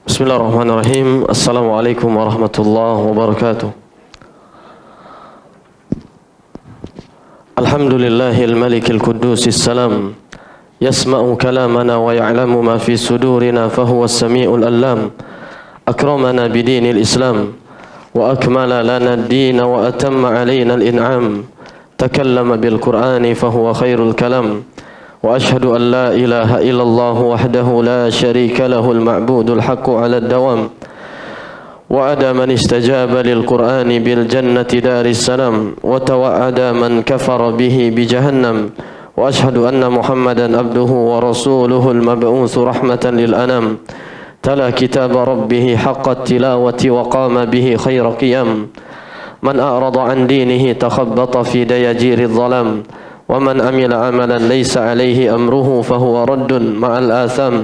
Bismillahirrahmanirrahim. Assalamualaikum warahmatullahi wabarakatuh. Alhamdulillahil malikil qudusis salam. Yasma'u kalamana wa ya'lamu ma fi sudurina fahuwa as-sami'ul allam. Akramana bidinil Islam wa akmala lana ad-din wa atamma alayna al-in'am. Takallama bil Qur'ani fahuwa khairul kalam. وأشهد أن لا إله إلا الله وحده لا شريك له المعبود الحق على الدوام وعد من استجاب للقرآن بالجنة دار السلام وتوعد من كفر به بجهنم وأشهد أن محمدا عبده ورسوله المبعوث رحمة للأنام تلا كتاب ربه حق التلاوة وقام به خير قيام من أعرض عن دينه تخبط في دياجير الظلام ومن عمل عملا ليس عليه أمره فهو رد مع الآثام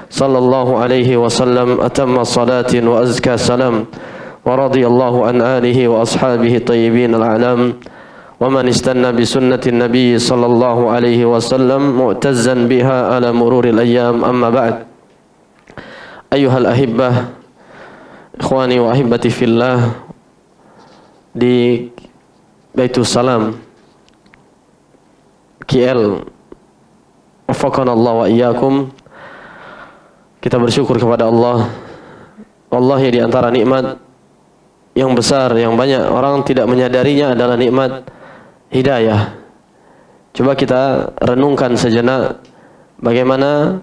صلى الله عليه وسلم أتم الصلاة وأزكى سلام ورضي الله عن آله وأصحابه الطيبين الأعلام ومن استنى بسنة النبي صلى الله عليه وسلم معتزا بها على مرور الأيام أما بعد أيها الأحبة إخواني وأحبتي في الله di Baitus Salam KL, wafaqanallahu wa iyyakum. Kita bersyukur kepada Allah. Wallahi di antara nikmat yang besar, yang banyak orang tidak menyadarinya adalah nikmat hidayah. Coba kita renungkan sejenak bagaimana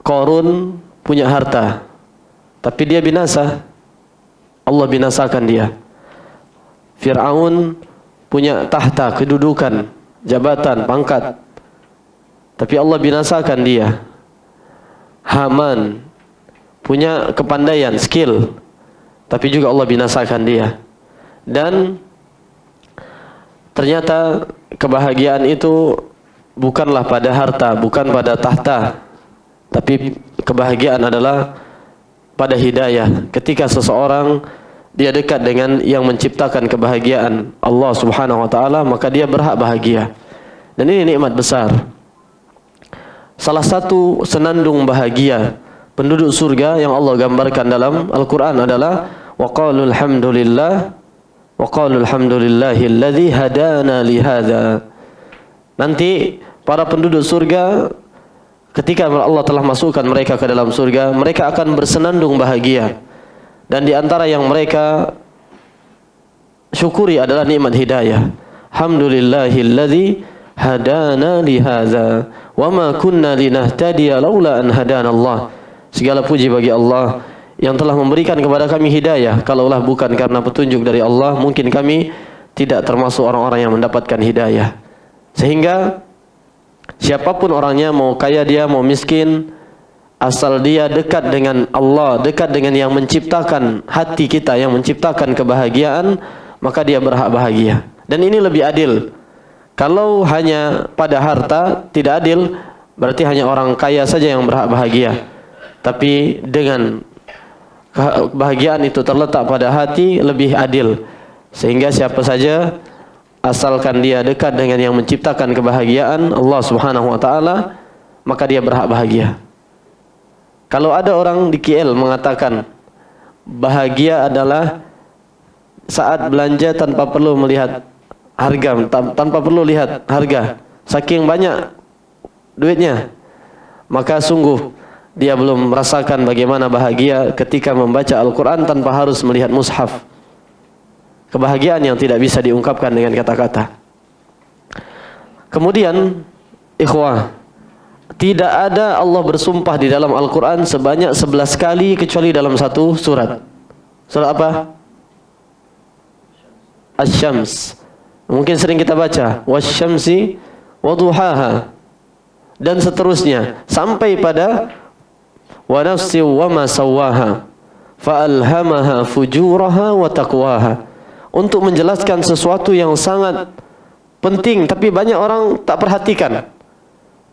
Qarun punya harta, tapi dia binasa. Allah binasakan dia. Fir'aun punya tahta, kedudukan, jabatan, pangkat, tapi Allah binasakan dia. Haman punya kepandaian, skill, tapi juga Allah binasakan dia. Dan ternyata kebahagiaan itu bukanlah pada harta, bukan pada tahta, tapi kebahagiaan adalah pada hidayah. Ketika seseorang dia dekat dengan yang menciptakan kebahagiaan, Allah Subhanahu wa taala, maka dia berhak bahagia. Dan ini nikmat besar. Salah satu senandung bahagia penduduk surga yang Allah gambarkan dalam Al-Qur'an adalah wa qalul hamdulillahilladzi hadana li hadza. Nanti para penduduk surga ketika Allah telah masukkan mereka ke dalam surga, mereka akan bersenandung bahagia. Dan di antara yang mereka syukuri adalah nikmat hidayah. Alhamdulillahilladzi hadana li hadza wa ma kunna linahtadiya laula an hadana Allah. Segala puji bagi Allah yang telah memberikan kepada kami hidayah. Kalaulah bukan karena petunjuk dari Allah, mungkin kami tidak termasuk orang-orang yang mendapatkan hidayah. Sehingga siapapun orangnya, mau kaya dia, mau miskin, asal dia dekat dengan Allah, dekat dengan yang menciptakan hati kita, yang menciptakan kebahagiaan, maka dia berhak bahagia. Dan ini lebih adil. Kalau hanya pada harta, tidak adil, berarti hanya orang kaya saja yang berhak bahagia. Tapi dengan kebahagiaan itu terletak pada hati, lebih adil. Sehingga siapa saja, asalkan dia dekat dengan yang menciptakan kebahagiaan, Allah Subhanahu wa taala, maka dia berhak bahagia. Kalau ada orang di KL mengatakan bahagia adalah saat belanja tanpa perlu melihat harga, tanpa perlu lihat harga, saking banyak duitnya, maka sungguh dia belum merasakan bagaimana bahagia ketika membaca Al-Quran tanpa harus melihat mushaf. Kebahagiaan yang tidak bisa diungkapkan dengan kata-kata. Kemudian, ikhwah, tidak ada Allah bersumpah di dalam Al-Quran sebanyak 11 kali kecuali dalam satu surat. Surat apa? Asy-Syams. Mungkin sering kita baca wasyamsi waduhaha dan seterusnya sampai pada wa nafsi wa ma sawaha fa alhamaha fujuraha wa taqwaha, untuk menjelaskan sesuatu yang sangat penting tapi banyak orang tak perhatikan.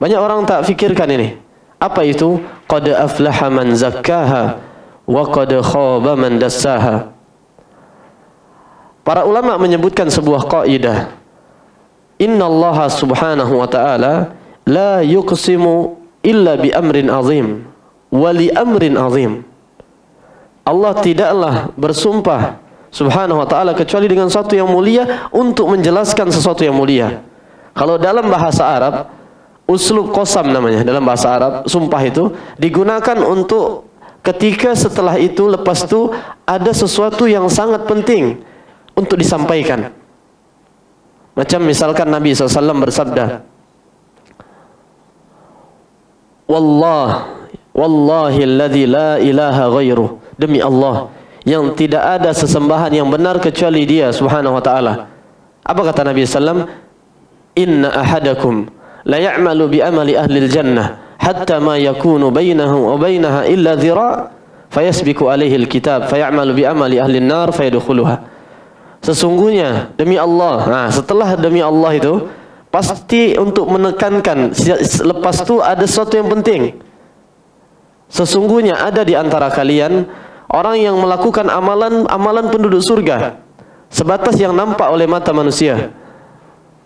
Banyak orang tak fikirkan ini. Apa itu? Qad aflaha man zakkaha wa qad khaba man dassaha. Para ulama menyebutkan sebuah kaidah. Innallaha subhanahu wa ta'ala la yuqsimu illa bi amrin azim wa li amrin azim. Allah tidaklah bersumpah subhanahu wa ta'ala kecuali dengan sesuatu yang mulia untuk menjelaskan sesuatu yang mulia. Kalau dalam bahasa Arab, uslub qasam namanya, dalam bahasa Arab, sumpah itu digunakan untuk ketika setelah itu, lepas itu ada sesuatu yang sangat penting untuk disampaikan. Macam misalkan Nabi SAW bersabda, Wallahi alladhi la ilaha ghairuh, demi Allah yang tidak ada sesembahan yang benar kecuali Dia subhanahu wa ta'ala. Apa kata Nabi SAW? Inna ahadakum la ya'malu bi amali ahli al-jannah hatta ma yakunu bainahu wa bainaha illa dhira' fayasbiku alaihi al-kitab fayamalu bi amali ahli an-nar fayadkhuluha. Sesungguhnya demi Allah, nah setelah demi Allah itu pasti untuk menekankan, lepas itu ada sesuatu yang penting. Sesungguhnya ada di antara kalian orang yang melakukan amalan penduduk surga sebatas yang nampak oleh mata manusia,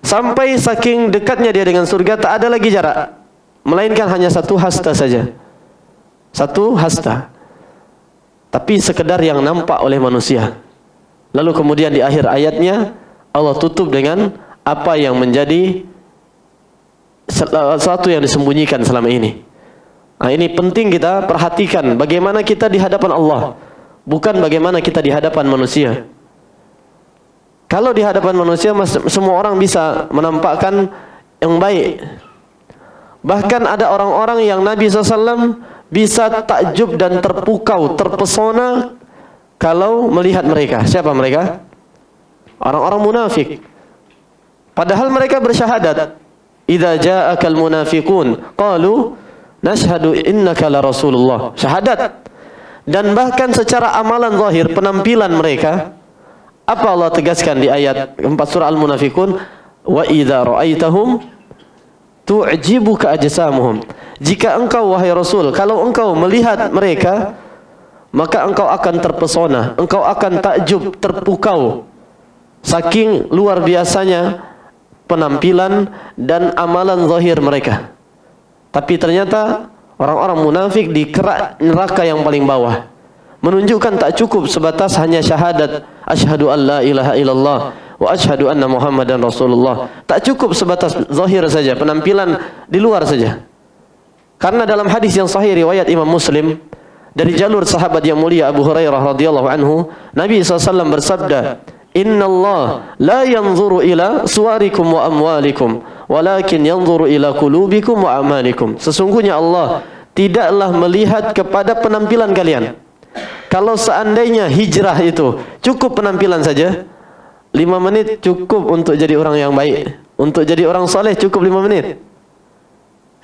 sampai saking dekatnya dia dengan surga tak ada lagi jarak, melainkan hanya satu hasta saja, satu hasta, tapi sekedar yang nampak oleh manusia. Lalu kemudian di akhir ayatnya Allah tutup dengan apa yang menjadi sesuatu yang disembunyikan selama ini. Nah, ini penting kita perhatikan bagaimana kita di hadapan Allah, bukan bagaimana kita di hadapan manusia. Kalau di hadapan manusia semua orang bisa menampakkan yang baik. Bahkan ada orang-orang yang Nabi SAW bisa takjub dan terpukau, terpesona kalau melihat mereka. Siapa mereka? Orang-orang munafik. Padahal mereka bersyahadat. Idza ja'akal munafiqun qalu nashhadu innaka la rasulullah. Syahadat. Dan bahkan secara amalan zahir, penampilan mereka, apa Allah tegaskan di ayat 4 surah Al-Munafiqun? Wa idza ra'aitahum tu'jibuka ajsamuhum. Jika engkau wahai Rasul, kalau engkau melihat mereka, maka engkau akan terpesona, engkau akan takjub, terpukau, saking luar biasanya penampilan dan amalan zahir mereka. Tapi ternyata orang-orang munafik di kerak neraka yang paling bawah, menunjukkan tak cukup sebatas hanya syahadat asyhadu an la ilaha illallah wa asyhadu anna muhammadan rasulullah. Tak cukup sebatas zahir saja, penampilan di luar saja. Karena dalam hadis yang sahih riwayat Imam Muslim dari jalur sahabat yang mulia Abu Hurairah radhiyallahu anhu, Nabi SAW bersabda, Inna Allah la yanzuru ila suwarikum wa amwalikum, walakin yanzuru ila qulubikum wa amalikum. Sesungguhnya Allah tidaklah melihat kepada penampilan kalian. Kalau seandainya hijrah itu cukup penampilan saja, 5 menit cukup untuk jadi orang yang baik, untuk jadi orang soleh cukup 5 menit.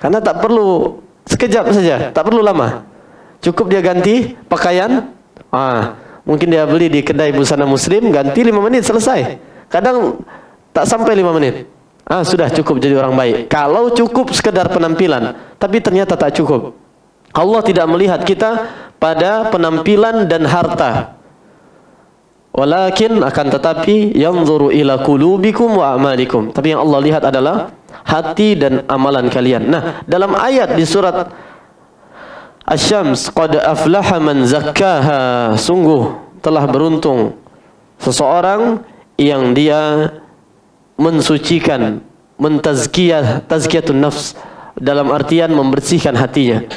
Karena tak perlu sekejap saja, tak perlu lama. Cukup dia ganti pakaian, mungkin dia beli di kedai busana muslim, ganti 5 menit selesai. Kadang tak sampai 5 menit. Sudah cukup jadi orang baik. Kalau cukup sekedar penampilan, tapi ternyata tak cukup. Allah tidak melihat kita pada penampilan dan harta. Walakin akan tetapi yanzuru ila qulubikum wa a'malikum. Tapi yang Allah lihat adalah hati dan amalan kalian. Nah, dalam ayat di surat Asy-Syams, qad aflaha man zakkaha, sungguh telah beruntung seseorang yang dia mensucikan, mentazkiyah, tazkiyatun nafs, dalam artian membersihkan hatinya.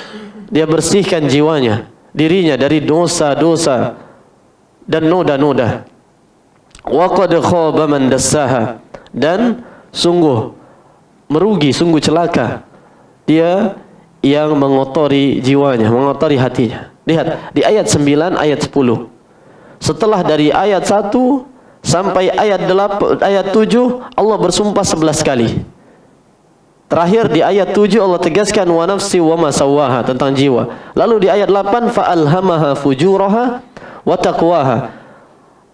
Dia bersihkan jiwanya, dirinya dari dosa-dosa dan noda-noda. Wa qad khaba man dassaha, dan sungguh merugi, sungguh celaka dia yang mengotori jiwanya, mengotori hatinya. Lihat di ayat 9, ayat 10. Setelah dari ayat 1 sampai ayat 7 Allah bersumpah 11 kali. Terakhir di ayat 7 Allah tegaskan wa nafsi wa ma sawwaha, tentang jiwa. Lalu di ayat 8 fa alhamaha fujuraha wa taqwaha.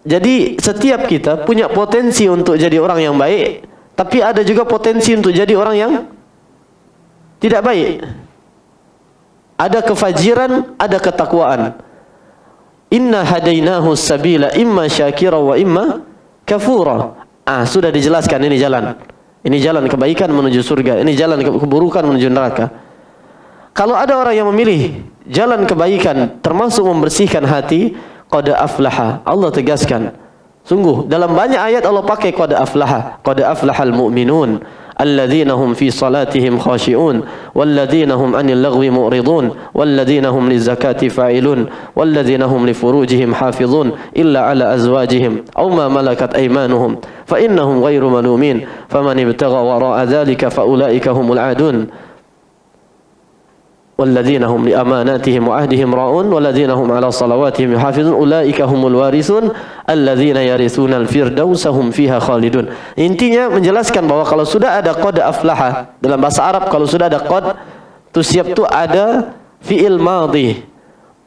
Jadi setiap kita punya potensi untuk jadi orang yang baik, tapi ada juga potensi untuk jadi orang yang tidak baik. Ada kefajiran, ada ketakwaan. Inna hadainahu sabila imma syakira wa imma kafura. Sudah dijelaskan, ini jalan. Ini jalan kebaikan menuju surga, ini jalan keburukan menuju neraka. Kalau ada orang yang memilih jalan kebaikan termasuk membersihkan hati, qad aflaha. Allah tegaskan. Sungguh dalam banyak ayat Allah pakai qad aflaha. Qad aflahal mu'minun alladzina hum fi salatihim khashi'un walladzina hum 'anil lagwi mu'ridun walladzina hum lizakati fa'ilun walladzina hum li furujihim hafizun illa 'ala azwajihim aw ma malakat aymanuhum fa innahum ghairu malumin faman ibtagha wara'a dzalika fa ulaika humul 'adun walladzina hum li amanatihim wa ahdihim ra'un walladzina hum 'ala salawatihim yuhafizun ulaika humul warithun alladzina yarithuna al-firdausa hum fiha khalidun. Intinya menjelaskan bahwa kalau sudah ada qad aflaha dalam bahasa Arab, kalau sudah ada qad tu siap tu ada fi'il madhi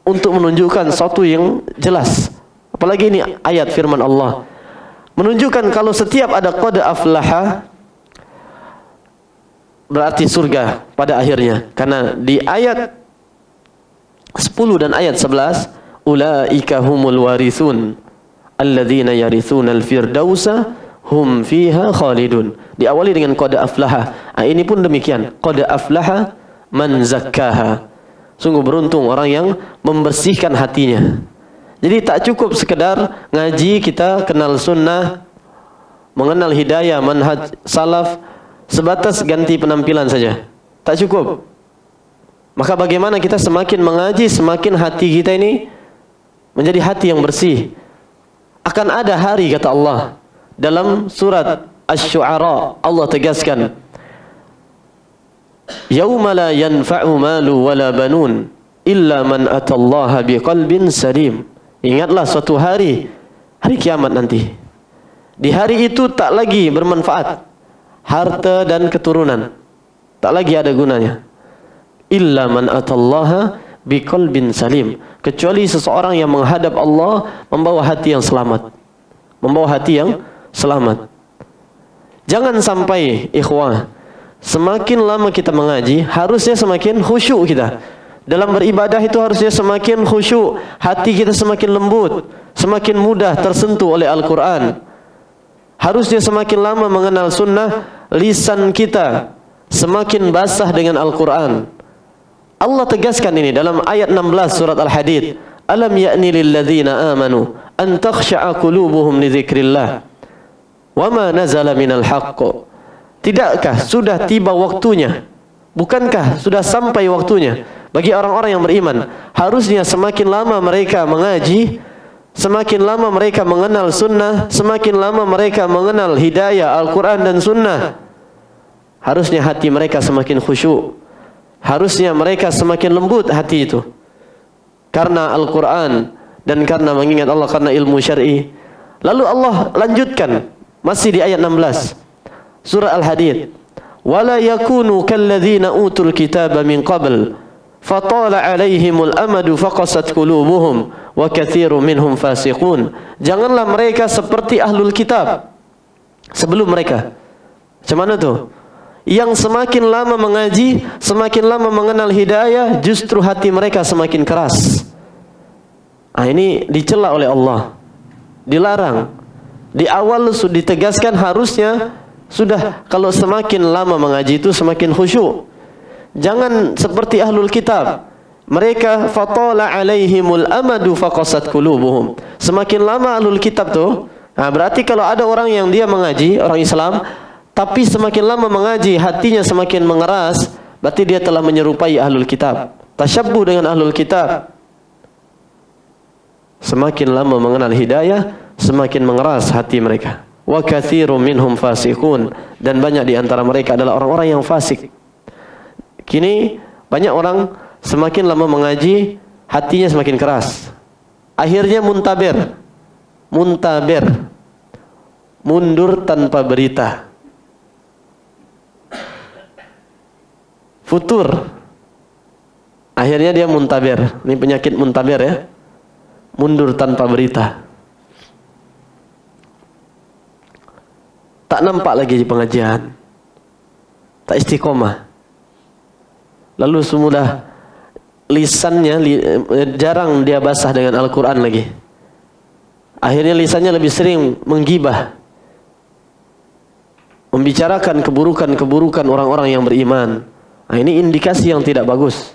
untuk menunjukkan sesuatu yang jelas. Apalagi ini ayat firman Allah menunjukkan kalau setiap ada qad aflaha berarti surga pada akhirnya. Karena di ayat 10 dan ayat 11 ulaika humul warithun alladzina yarithuna al-firdausa hum fiha khalidun. Diawali dengan qad aflaha. Ini pun demikian. Qad aflaha man zakkaha. Sungguh beruntung orang yang membersihkan hatinya. Jadi tak cukup sekedar ngaji, kita kenal sunnah, mengenal hidayah, manhaj salaf, sebatas ganti penampilan saja. Tak cukup. Maka bagaimana kita semakin mengaji, semakin hati kita ini menjadi hati yang bersih. Akan ada hari, kata Allah dalam surat Asy-Syu'ara, Allah tegaskan, yauma la yanfa'u malu wala banun illa man atallaha biqalbin salim. Ingatlah suatu hari, hari kiamat nanti. Di hari itu tak lagi bermanfaat harta dan keturunan, tak lagi ada gunanya. Illa man atallaha biqalbin salim, kecuali seseorang yang menghadap Allah membawa hati yang selamat. Membawa hati yang selamat. Jangan sampai ikhwah, semakin lama kita mengaji, harusnya semakin khusyuk kita. Dalam beribadah itu harusnya semakin khusyuk, hati kita semakin lembut, semakin mudah tersentuh oleh Al-Quran. Harusnya semakin lama mengenal sunnah, lisan kita semakin basah dengan Al-Quran. Allah tegaskan ini dalam ayat 16 surat Al-Hadid. Alam ya'ni lilladzina amanu an takhsha'a qulubuhum li dzikrillah wa ma nazala minal haqq. Tidakkah sudah tiba waktunya? Bukankah sudah sampai waktunya bagi orang-orang yang beriman? Harusnya semakin lama mereka mengaji, semakin lama mereka mengenal sunnah, semakin lama mereka mengenal hidayah Al-Quran dan sunnah, harusnya hati mereka semakin khusyuk. Harusnya mereka semakin lembut hati itu. Karena Al-Quran dan karena mengingat Allah, karena ilmu syar'i. Lalu Allah lanjutkan masih di ayat 16 surah Al-Hadid. Wala yakunu kalladzina utul kitaba min qabl fatala alaihimul amadu faqasat qulubuhum wa katsirun minhum fasiqun. Janganlah mereka seperti ahlul kitab sebelum mereka. Macam mana tuh? Yang semakin lama mengaji, semakin lama mengenal hidayah, justru hati mereka semakin keras. Ini dicela oleh Allah, dilarang. Di awal sudah ditegaskan harusnya sudah, kalau semakin lama mengaji itu semakin khusyuk. Jangan seperti ahlul kitab. Mereka fatala alaihimul amadu faqasat qulubuhum. Semakin lama ahlul kitab tuh, berarti kalau ada orang yang dia mengaji, orang Islam, tapi semakin lama mengaji hatinya semakin mengeras, berarti dia telah menyerupai ahlul kitab, tasyabbuh dengan ahlul kitab. Semakin lama mengenal hidayah, semakin mengeras hati mereka. Wa katsirun minhum fasiqun, dan banyak di antara mereka adalah orang-orang yang fasik. Kini banyak orang semakin lama mengaji, hatinya semakin keras. Akhirnya muntaber, mundur tanpa berita. Futur. Akhirnya dia muntaber. Ini penyakit muntaber ya. Mundur tanpa berita. Tak nampak lagi di pengajian. Tak istiqomah. Lalu semudah lisannya jarang dia basah dengan Al-Quran lagi. Akhirnya lisannya lebih sering menggibah, membicarakan keburukan-keburukan orang-orang yang beriman. Ini indikasi yang tidak bagus.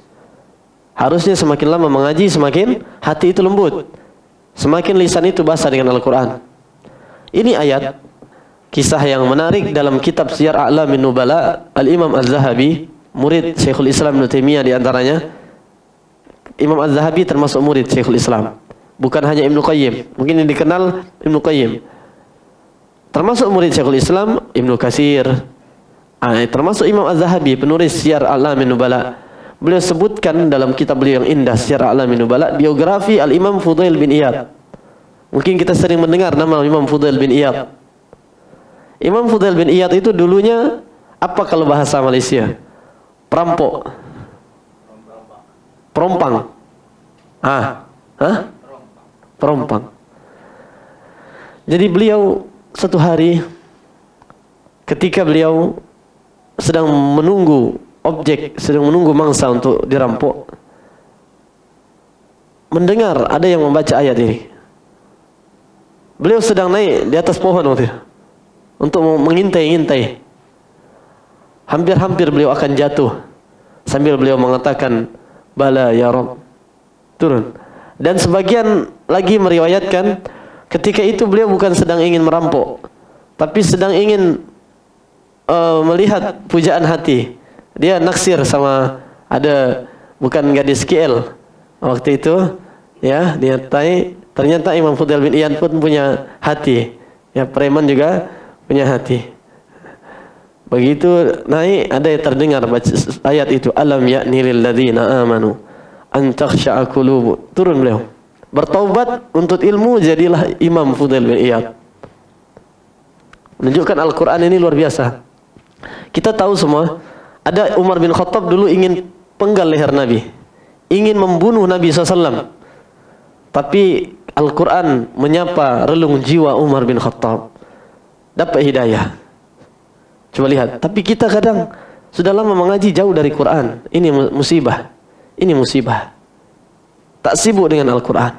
Harusnya semakin lama mengaji, semakin hati itu lembut. Semakin lisan itu basah dengan Al-Quran. Ini ayat, kisah yang menarik dalam kitab Siyar A'lamin Nubala, Al-Imam Az-Zahabi, murid Syekhul Islam Ibnu Taimiyah di antaranya. Imam Az-Zahabi termasuk murid Syekhul Islam. Bukan hanya Ibnu Qayyim. Mungkin yang dikenal Ibnu Qayyim. Termasuk murid Syekhul Islam, Ibnu Katsir. Termasuk Imam Az-Zahabi, penulis Siyar A'lamin Nubala. Beliau sebutkan dalam kitab beliau yang indah, Siyar A'lamin Nubala, biografi Al-Imam Fudail bin Iyad. Mungkin kita sering mendengar nama Imam Fudail bin Iyad. Imam Fudail bin Iyad itu dulunya apa kalau bahasa Malaysia? Perampok. Perompang. Perompang. Jadi beliau satu hari ketika beliau sedang menunggu objek, sedang menunggu mangsa untuk dirampok, mendengar ada yang membaca ayat ini. Beliau sedang naik di atas pohon waktu itu untuk mengintai-intai. Hampir-hampir beliau akan jatuh sambil beliau mengatakan, "Bala ya Rabb." Turun. Dan sebagian lagi meriwayatkan ketika itu beliau bukan sedang ingin merampok, tapi sedang ingin melihat pujaan hati. Dia naksir sama ada bukan gadis KL waktu itu, ya, dia ternyata Imam Fudail bin Iyad pun punya hati. Ya, preman juga punya hati. Begitu naik ada yang terdengar baca ayat itu, alam ya'ni lil ladzina amanu an takhsha'a qulubu. Turun beliau. Bertaubat untuk ilmu, jadilah Imam Fudail bin Iyad. Menunjukkan Al-Qur'an ini luar biasa. Kita tahu semua, ada Umar bin Khattab dulu ingin penggal leher Nabi, ingin membunuh Nabi SAW. Tapi Al-Quran menyapa relung jiwa Umar bin Khattab, dapat hidayah. Coba lihat. Tapi kita kadang sudah lama mengaji jauh dari Quran. Ini musibah. Ini musibah. Tak sibuk dengan Al-Quran.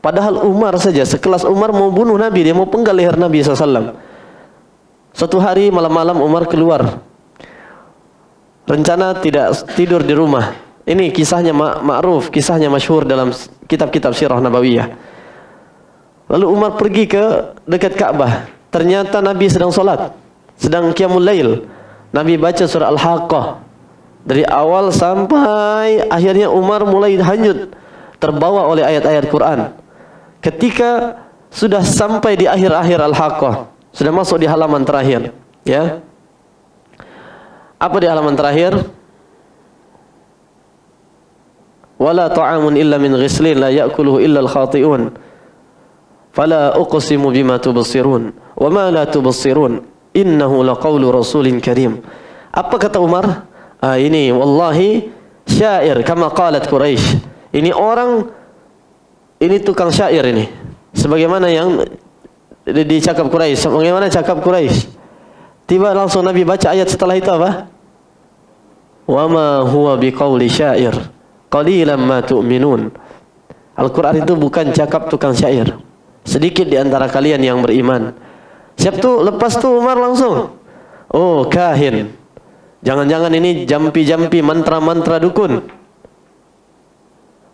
Padahal Umar saja, sekelas Umar mau bunuh Nabi, dia mau penggal leher Nabi SAW. Suatu hari malam-malam Umar keluar. Rencana tidak tidur di rumah. Ini kisahnya ma'ruf, kisahnya masyhur dalam kitab-kitab sirah nabawiyah. Lalu Umar pergi ke dekat Ka'bah. Ternyata Nabi sedang solat, sedang qiyamul lail. Nabi baca surah Al-Haqqah dari awal sampai akhirnya Umar mulai hanyut, terbawa oleh ayat-ayat Quran. Ketika sudah sampai di akhir-akhir Al-Haqqah, sudah masuk di halaman terakhir, ya. Apa di halaman terakhir? Wala ta'amun illa min ghislin la ya'kuluhu illa al-khati'un. Fala uqsimu bima tubsirun wa ma la tubsirun innahu laqaulu rasulin karim. Apa kata Umar? Ini wallahi syair kama qalat Quraisy. Ini orang, ini tukang syair ini. Sebagaimana yang dicakap Quraisy. Bagaimana cakap Quraisy? Tiba langsung Nabi baca ayat setelah itu apa? Wa ma huwa biqauli syair qalilan ma tu'minun. Al-Quran itu bukan cakap tukang syair. Sedikit di antara kalian yang beriman. Siap tuh, lepas tuh Umar langsung. Oh, kahin. Jangan-jangan ini jampi-jampi mantra-mantra dukun.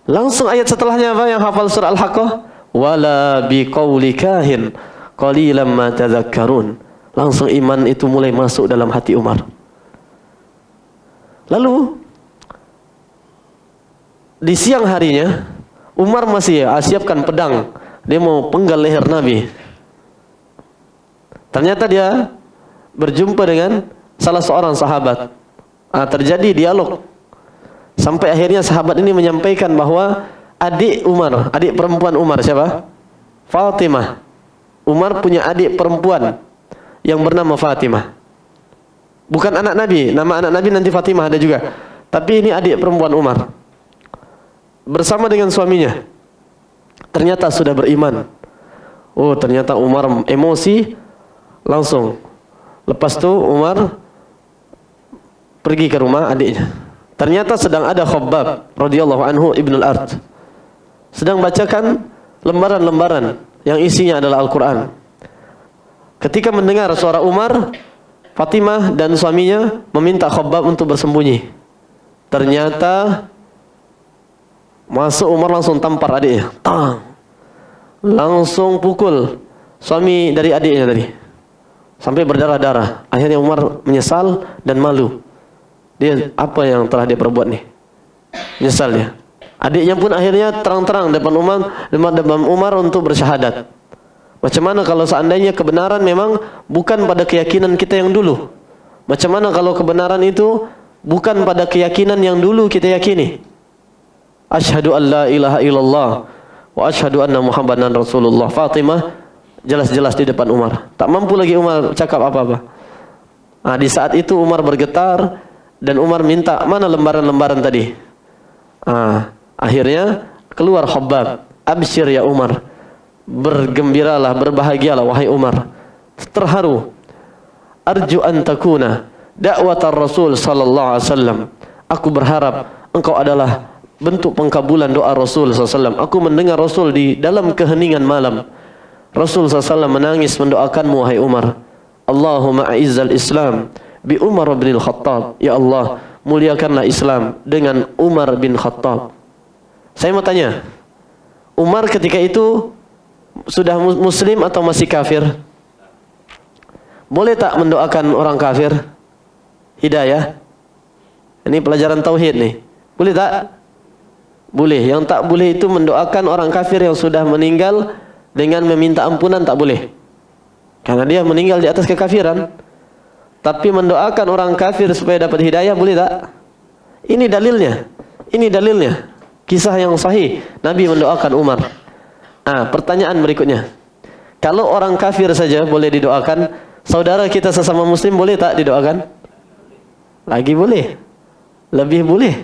Langsung ayat setelahnya apa yang hafal surah Al-Haqqah? Wala biqauli kahin qalilan ma tadhakkarun. Langsung iman itu mulai masuk dalam hati Umar. Lalu di siang harinya Umar masih siapkan pedang, dia mau penggal leher Nabi. Ternyata dia berjumpa dengan salah seorang sahabat. Terjadi dialog sampai akhirnya sahabat ini menyampaikan bahwa adik Umar, adik perempuan Umar siapa? Fatimah. Umar punya adik perempuan yang bernama Fatimah. Bukan anak Nabi, nama anak Nabi nanti Fatimah ada juga. Tapi ini adik perempuan Umar. Bersama dengan suaminya. Ternyata sudah beriman. Oh, ternyata Umar emosi langsung. Lepas itu Umar pergi ke rumah adiknya. Ternyata sedang ada Khabbab radhiyallahu anhu Ibnul Ard. Sedang bacakan lembaran-lembaran yang isinya adalah Al-Quran. Ketika mendengar suara Umar, Fatimah dan suaminya meminta Khabbab untuk bersembunyi. Ternyata Masuk Umar langsung tampar adiknya. Tang. Langsung pukul suami dari adiknya tadi. Sampai berdarah-darah. Akhirnya Umar menyesal dan malu. Dia apa yang telah dia perbuat nih? Menyesal dia. Adiknya pun akhirnya terang-terang depan Umar untuk bersyahadat. Macam mana kalau seandainya kebenaran memang bukan pada keyakinan kita yang dulu? Macam mana kalau kebenaran itu bukan pada keyakinan yang dulu kita yakini? Asyhadu an la ilaha illallah wa asyhadu anna Muhammadan Rasulullah. Fatimah jelas-jelas di depan Umar. Tak mampu lagi Umar cakap apa-apa. Nah, di saat itu Umar bergetar dan Umar minta, mana lembaran-lembaran tadi? Akhirnya keluar Khabbab. Absyir ya Umar. Bergembiralah, berbahagialah wahai Umar. Terharu. Arju an takuna da'watar Rasul sallallahu alaihi wasallam. Aku berharap engkau adalah bentuk pengkabulan doa Rasul sallallahu alaihi wasallam. Aku mendengar Rasul di dalam keheningan malam. Rasul SAW menangis mendoakanmu wahai Umar. Allahumma a'izzal Islam bi Umar bin Khattab. Ya Allah, muliakanlah Islam dengan Umar bin Khattab. Saya mau tanya, Umar ketika itu sudah muslim atau masih kafir? Boleh tak mendoakan orang kafir hidayah? Ini pelajaran tauhid nih. Boleh tak? Boleh. Yang tak boleh itu mendoakan orang kafir yang sudah meninggal dengan meminta ampunan, tak boleh. Karena dia meninggal di atas kekafiran. Tapi mendoakan orang kafir supaya dapat hidayah, boleh tak? Ini dalilnya. Ini dalilnya. Kisah yang sahih. Nabi mendoakan Umar. Pertanyaan berikutnya. Kalau orang kafir saja boleh didoakan, saudara kita sesama muslim boleh tak didoakan? Lagi boleh. Lebih boleh.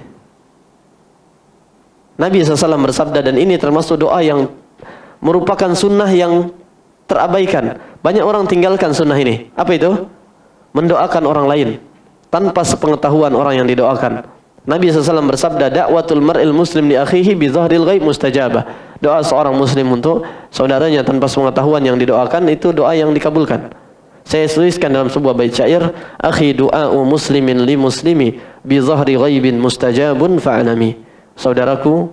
Nabi SAW bersabda, dan ini termasuk doa yang merupakan sunnah yang terabaikan. Banyak orang tinggalkan sunnah ini. Apa itu? Mendoakan orang lain tanpa sepengetahuan orang yang didoakan. Nabi SAW bersabda, da'watul mar'il muslim li akhihi bi dhahril ghaib mustajabah. Doa seorang muslim untuk saudaranya tanpa sepengetahuan yang didoakan itu doa yang dikabulkan. Saya tuliskan dalam sebuah bait syair, akhi du'a'u muslimin li muslimi bi dhahri ghaibin mustajabun fa'anami. Saudaraku,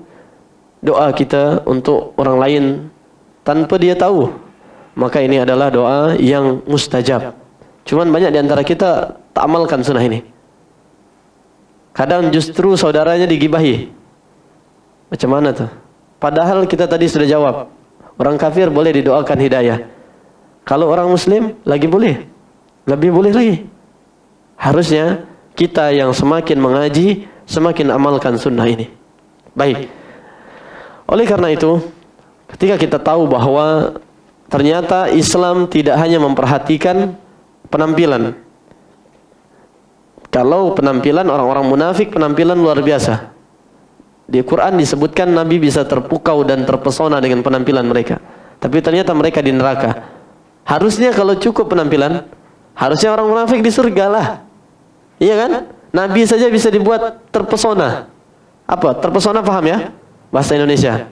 doa kita untuk orang lain tanpa dia tahu, maka ini adalah doa yang mustajab. Cuman banyak di antara kita tak amalkan sunnah ini. Kadang justru saudaranya digibahi. Macam mana tuh? Padahal kita tadi sudah jawab, orang kafir boleh didoakan hidayah. Kalau orang muslim lagi boleh. Lebih boleh lagi. Harusnya kita yang semakin mengaji, semakin amalkan sunnah ini. Baik. Oleh karena itu, ketika kita tahu bahwa ternyata Islam tidak hanya memperhatikan penampilan. Kalau penampilan orang-orang munafik, penampilan luar biasa. Di Quran disebutkan Nabi bisa terpukau dan terpesona dengan penampilan mereka. Tapi ternyata mereka di neraka. Harusnya kalau cukup penampilan, harusnya orang munafik di surga lah. Iya kan? Nabi saja bisa dibuat terpesona. Apa? Terpesona paham ya? Bahasa Indonesia.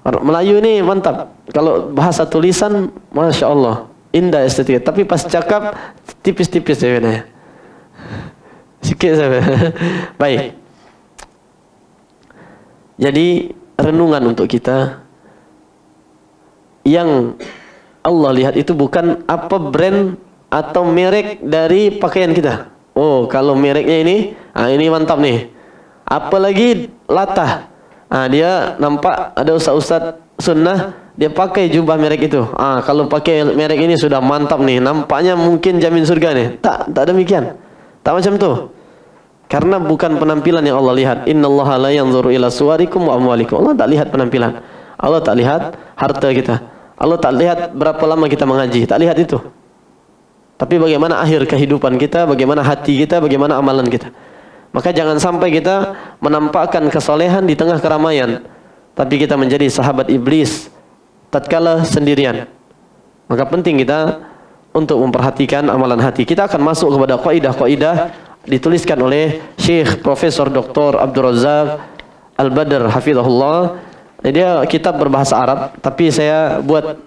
Melayu ini mantap. Kalau bahasa tulisan, Masya Allah, indah estetika. Tapi pas cakap, tipis-tipis ya. Sikit saja. Baik. Jadi renungan untuk kita, yang Allah lihat itu bukan apa brand atau merek dari pakaian kita. Oh, kalau mereknya ini mantap nih. Apalagi latah. Dia nampak ada ustaz-ustaz sunnah, dia pakai jubah merek itu. Kalau pakai merek ini sudah mantap nih. Nampaknya mungkin jamin surga nih. Tak demikian. Tak macam tu. Karena bukan penampilan yang Allah lihat. Innallaha la yanzuru ila suwarikum wa amwalikum. Allah tak lihat penampilan. Allah tak lihat harta kita. Allah tak lihat berapa lama kita mengaji. Tak lihat itu. Tapi bagaimana akhir kehidupan kita, bagaimana hati kita, bagaimana amalan kita. Maka jangan sampai kita menampakkan kesolehan di tengah keramaian, tapi kita menjadi sahabat iblis tatkala sendirian. Maka penting kita untuk memperhatikan amalan hati. Kita akan masuk kepada kaidah-kaidah dituliskan oleh Syekh Profesor Dr. Abdul Razak Al-Badr hafizahullah. Dia kitab berbahasa Arab, tapi saya buat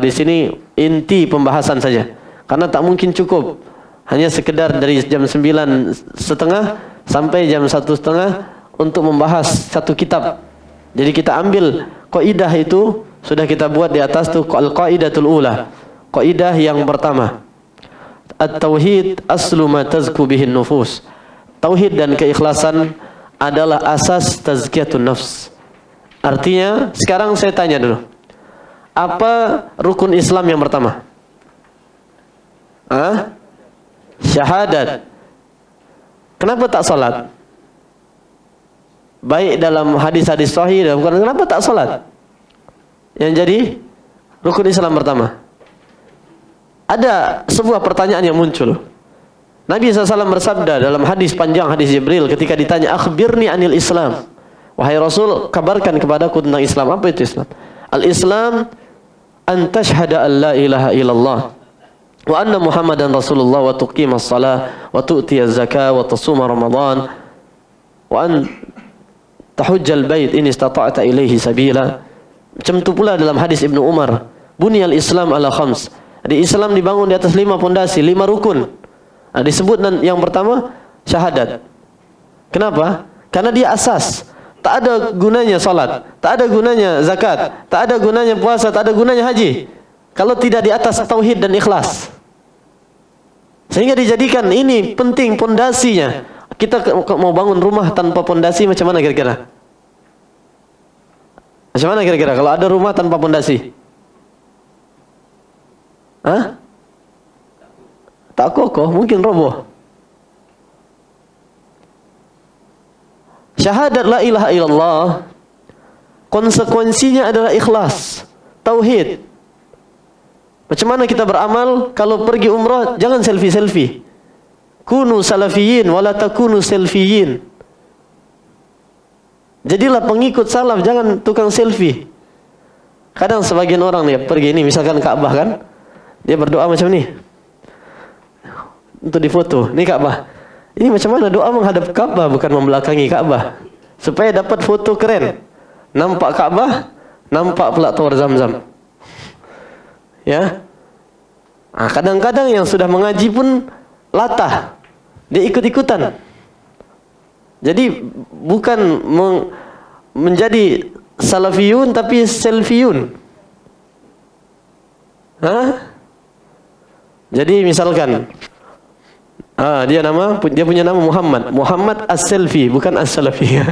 di sini inti pembahasan saja. Karena tak mungkin cukup hanya sekedar dari jam 9:30 sampai jam 1:30 untuk membahas satu kitab Jadi kita ambil kaidah itu sudah kita buat di atas tuh al-qaidatul ula. Kaidah yang pertama. At-tauhid aslu ma tazku bihin nufus. Tauhid dan keikhlasan adalah asas tazkiyatun nafs. Artinya, sekarang saya tanya dulu. Apa rukun Islam yang pertama? Syahadat. Kenapa tak salat? Baik dalam hadis-hadis sahih dalam Quran, kenapa tak salat? Yang jadi rukun Islam pertama. Ada sebuah pertanyaan yang muncul. Nabi SAW bersabda dalam hadis panjang, hadis Jibril, ketika ditanya, akhbirni anil Islam. Wahai Rasul, kabarkan kepadaku tentang Islam. Apa itu Islam? Al-Islam an tashhada an la ilaha illallah wa anna Muhammadan Rasulullah wa tuqimas salah wa tu'tiyaz zakah wa tasuma Ramadan wa an tahujjal bait in istata'ta ilaihi sabila. Macam itu pula dalam hadis Ibnu Umar, bunyal Islam ala khams. Di Islam dibangun di atas 5 pondasi, 5 rukun. Nah, disebut yang pertama syahadat. Kenapa? Karena dia asas. Tak ada gunanya salat, tak ada gunanya zakat, tak ada gunanya puasa, tak ada gunanya haji kalau tidak di atas tauhid dan ikhlas. Sehingga dijadikan ini penting pondasinya. Kita mau bangun rumah tanpa pondasi macam mana kira-kira? Macam mana kira-kira kalau ada rumah tanpa pondasi? Tak kokoh, mungkin roboh. Syahadat la ilaha illallah, konsekuensinya adalah ikhlas, tauhid. Macam mana kita beramal kalau pergi umrah? Jangan selfie-selfie. Kunu salafiyin wala takunu selfiyin. Jadilah pengikut salaf, jangan tukang selfie. Kadang sebagian orang nih pergi ini, misalkan Ka'bah kan, dia berdoa macam ni untuk difoto. Ini Ka'bah. Ini macam mana doa menghadap Ka'bah, bukan membelakangi Ka'bah, supaya dapat foto keren. Nampak Ka'bah, nampak pula tower Zam-Zam. Ya. Kadang-kadang yang sudah mengaji pun latah, dia ikut-ikutan. Jadi bukan menjadi salafiyun tapi selfiyun. Jadi misalkan dia punya nama Muhammad as-Selfie, bukan as-Salafi.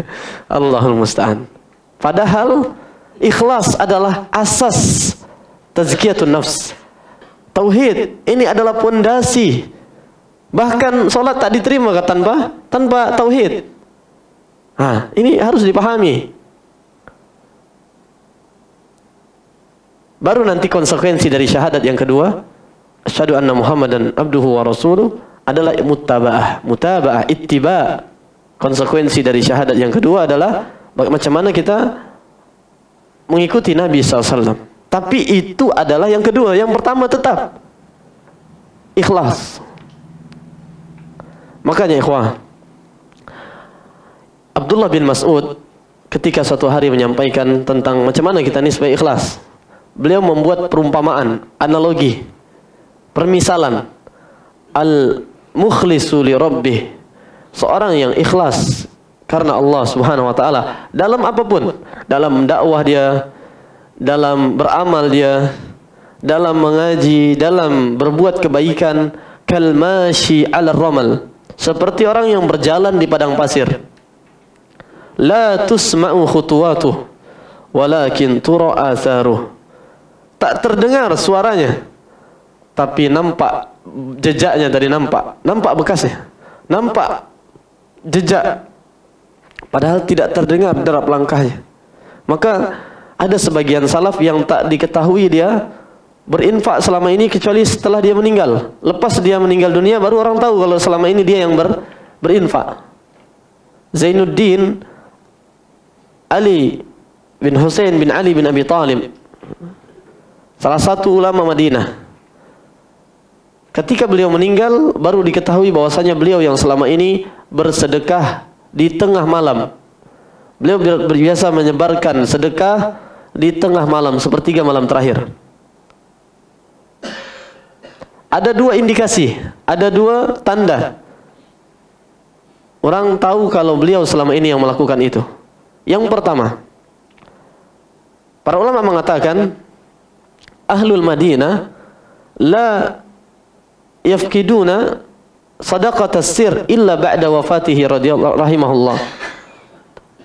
Allahul musta'an. Padahal ikhlas adalah asas tazkiyatun nafs. Tauhid ini adalah pondasi. Bahkan solat tak diterima tanpa tauhid. Ini harus dipahami. Baru nanti konsekuensi dari syahadat yang kedua, asyhadu anna Muhammadan abduhu wa rasuluh, adalah mutaba'ah, ittiba. Konsekuensi dari syahadat yang kedua adalah macam mana kita mengikuti Nabi SAW. Tapi itu adalah yang kedua. Yang pertama tetap ikhlas. Makanya ikhwah, Abdullah bin Mas'ud ketika suatu hari menyampaikan tentang macam mana kita ini supaya ikhlas, beliau membuat perumpamaan, analogi, permisalan. Al-mukhlisu li rabbih, seorang yang ikhlas karena Allah Subhanahu wa taala dalam apapun, dalam dakwah dia, dalam beramal dia, dalam mengaji, dalam berbuat kebaikan, kalmashi 'ala ramal, seperti orang yang berjalan di padang pasir. La tusma'u khutuwatuh walakin tura atharuh. Tak terdengar suaranya, tapi nampak jejaknya, tadi nampak bekasnya, nampak jejak, padahal tidak terdengar derap langkahnya. Maka ada sebagian salaf yang tak diketahui dia berinfak selama ini kecuali setelah dia meninggal. Lepas dia meninggal dunia baru orang tahu kalau selama ini dia yang berinfak. Zainuddin Ali bin Husain bin Ali bin Abi Talib, salah satu ulama Madinah. Ketika beliau meninggal baru diketahui bahwasanya beliau yang selama ini bersedekah di tengah malam. Beliau berbiasa menyebarkan sedekah di tengah malam, sepertiga malam terakhir. Ada dua indikasi, ada dua tanda orang tahu kalau beliau selama ini yang melakukan itu. Yang pertama, Para ulama mengatakan ahlul Madinah la yafkiduna sadaqatas sir illa ba'da wafatihi radhiyallahu rahimahullah.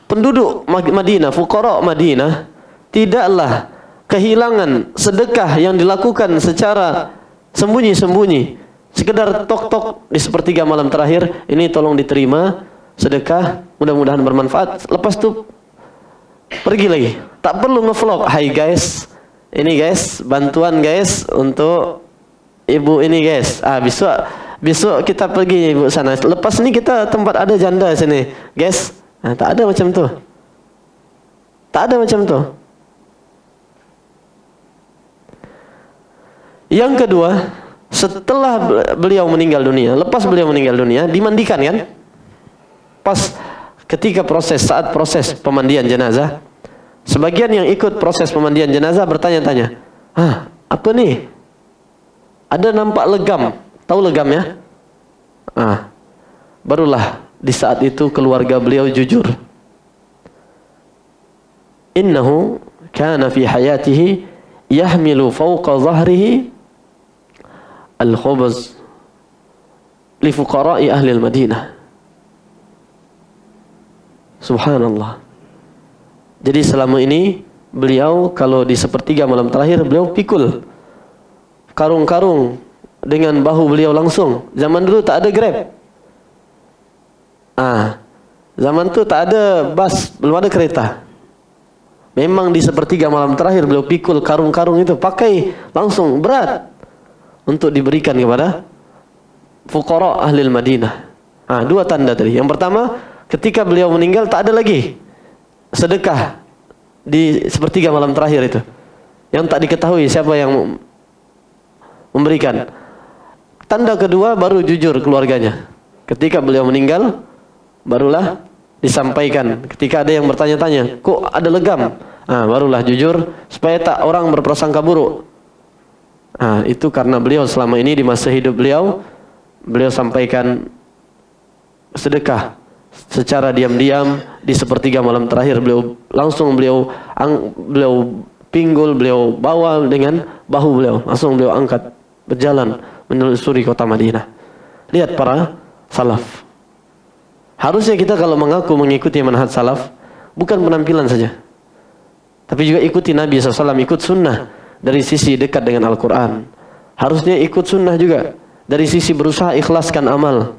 Penduduk Madinah, fuqara Madinah tidaklah kehilangan sedekah yang dilakukan secara sembunyi-sembunyi. Sekedar tok-tok di sepertiga malam terakhir, ini tolong diterima sedekah, mudah-mudahan bermanfaat. Lepas itu pergi lagi. Tak perlu ngevlog. Hai guys, ini guys, bantuan guys untuk ibu ini guys. Besok kita pergi ibu sana. Lepas ini kita tempat ada janda sini, guys. Nah, tak ada macam tu. Tak ada macam tu. Yang kedua, setelah beliau meninggal dunia, lepas beliau meninggal dunia, dimandikan kan? Pas ketika saat proses pemandian jenazah, sebagian yang ikut proses pemandian jenazah bertanya-tanya, apa nih? Ada nampak legam. Tahu legam ya? Barulah di saat itu keluarga beliau jujur. Innahu kana fi hayatihi yahmilu fawqa zahrihi al-khubz li fuqara'i ahli al-Madinah. Subhanallah. Jadi selama ini beliau kalau di sepertiga malam terakhir beliau pikul karung-karung dengan bahu beliau langsung. Zaman dulu tak ada Grab. Zaman tu tak ada bas, belum ada kereta. Memang di sepertiga malam terakhir beliau pikul karung-karung itu, pakai langsung berat untuk diberikan kepada fuqara ahli Madinah. Dua tanda tadi. Yang pertama, ketika beliau meninggal tak ada lagi sedekah di sepertiga malam terakhir itu. Yang tak diketahui siapa yang memberikan. Tanda kedua baru jujur keluarganya. Ketika beliau meninggal barulah disampaikan. Ketika ada yang bertanya-tanya, kok ada legam? Barulah jujur supaya tak orang berprasangka buruk. Itu karena beliau selama ini di masa hidup beliau sampaikan sedekah secara diam-diam di sepertiga malam terakhir. Beliau pinggul, beliau bawa dengan bahu beliau, langsung beliau angkat berjalan menelusuri kota Madinah. Lihat para salaf. Harusnya kita kalau mengaku mengikuti manhaj salaf, bukan penampilan saja, tapi juga ikuti Nabi SAW, ikut sunnah dari sisi dekat dengan Al-Quran. Harusnya ikut sunnah juga dari sisi berusaha ikhlaskan amal.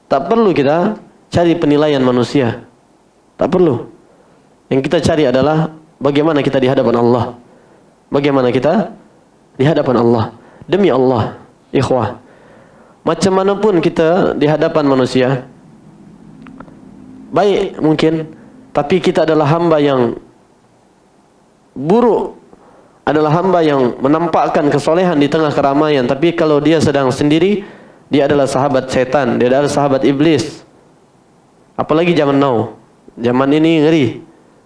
Tak perlu kita cari penilaian manusia. Tak perlu. Yang kita cari adalah bagaimana kita di hadapan Allah. Bagaimana kita di hadapan Allah. Demi Allah, ikhwah. Macam manapun kita di hadapan manusia, baik mungkin, tapi kita adalah hamba yang buruk, adalah hamba yang menampakkan kesolehan di tengah keramaian, tapi kalau dia sedang sendiri, dia adalah sahabat setan, dia adalah sahabat iblis. Apalagi zaman now, zaman ini ngeri,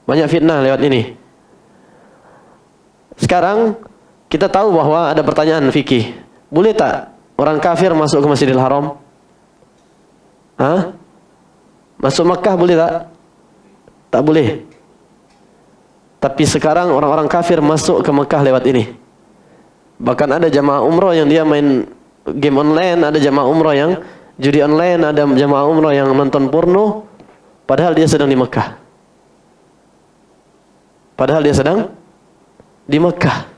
banyak fitnah lewat ini. Sekarang kita tahu bahwa ada pertanyaan fikih, boleh tak orang kafir masuk ke Masjidil Haram? Masuk Makkah boleh tak? Tak boleh. Tapi sekarang orang-orang kafir masuk ke Makkah lewat ini. Bahkan ada jamaah umroh yang dia main game online, ada jamaah umroh yang judi online, ada jamaah umroh yang nonton porno, padahal dia sedang di Makkah. Padahal dia sedang di Makkah.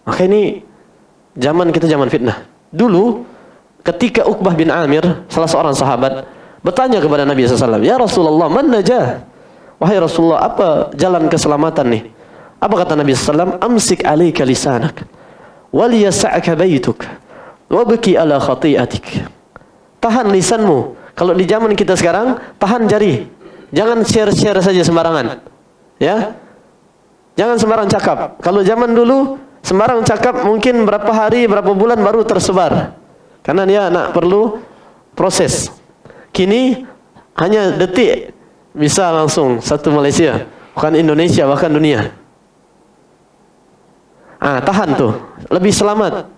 Maka ini zaman kita zaman fitnah. Dulu ketika Uqbah bin Amir, salah seorang sahabat, bertanya kepada Nabi SAW, "Ya Rasulullah, man najah?" Wahai Rasulullah, apa jalan keselamatan nih? Apa kata Nabi SAW? "Amsik alaika lisanak, wal yas'aka baituk, wabki ala khati'atik." Tahan lisanmu. Kalau di zaman kita sekarang, tahan jari. Jangan share-share saja sembarangan. Ya? Jangan sembarang cakap. Kalau zaman dulu, sembarang cakap mungkin berapa hari, berapa bulan baru tersebar. Karena dia nak perlu proses. Kini hanya detik bisa langsung satu Malaysia, bukan Indonesia, bahkan dunia. Tahan tuh, lebih selamat.